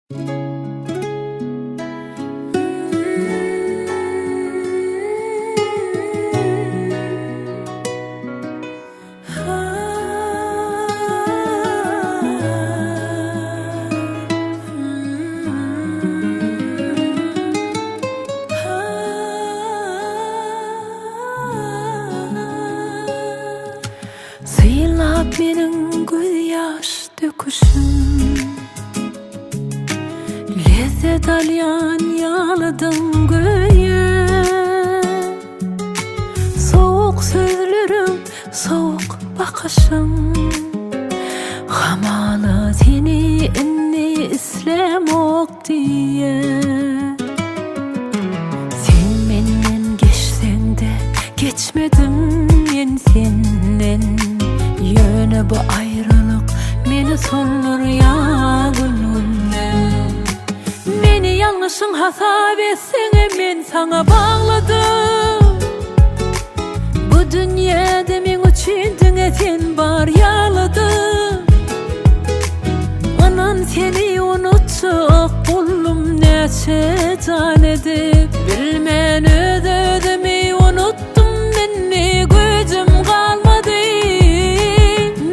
Sıylap menin göz yaş döküşüm, lezzet alyan yağladım göğe. Soğuk sözlerim, soğuk bakışım, hamalı seni inni islemok diye. Sen menden geçsen de geçmedim men senden. Yöne bu ayrılık meni solur ya gönlümden. Meni yanlışın hasap etsene men sana bağladım. Bu dünyada men üçün sen bar yağladım. Anan seni unutacak buldum neçe tanedi. Bilmen özümü unuttum beni gücüm kalmadı.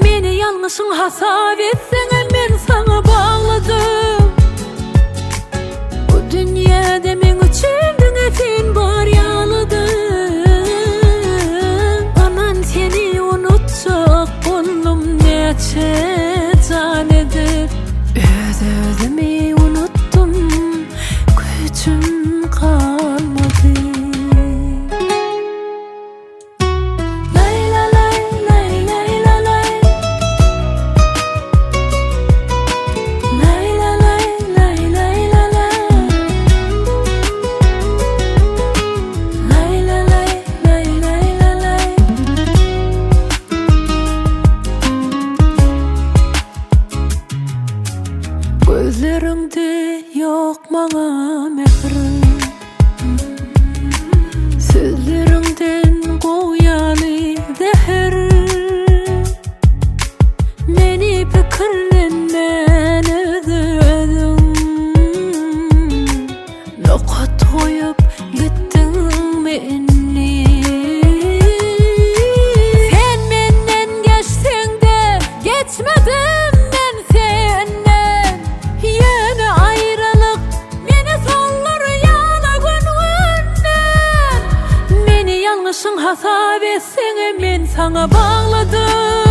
Meni yanlışın hasap etsene men sana bağladım. Bu dünyada men üçün sen bar yağladım. Anan seni unutacak buldum neçe tanedir. Özümü unuttum, gücüm kalmadı. Lay la lay lay lay la lay. Lay la lay lay lay la lay. Lay la lay lay lay la lay. Gözlerinde yok bana mehrim, sözlerinden koyalı zehir. Meni pikirlenmen özledim. Nokat koyup gittin meni. Sen menden geçsen de geçmedim ben senden. Yeni ayrılık meni solur yana gönlümden. Meni yanlışın hasap etsene men sana bağladım.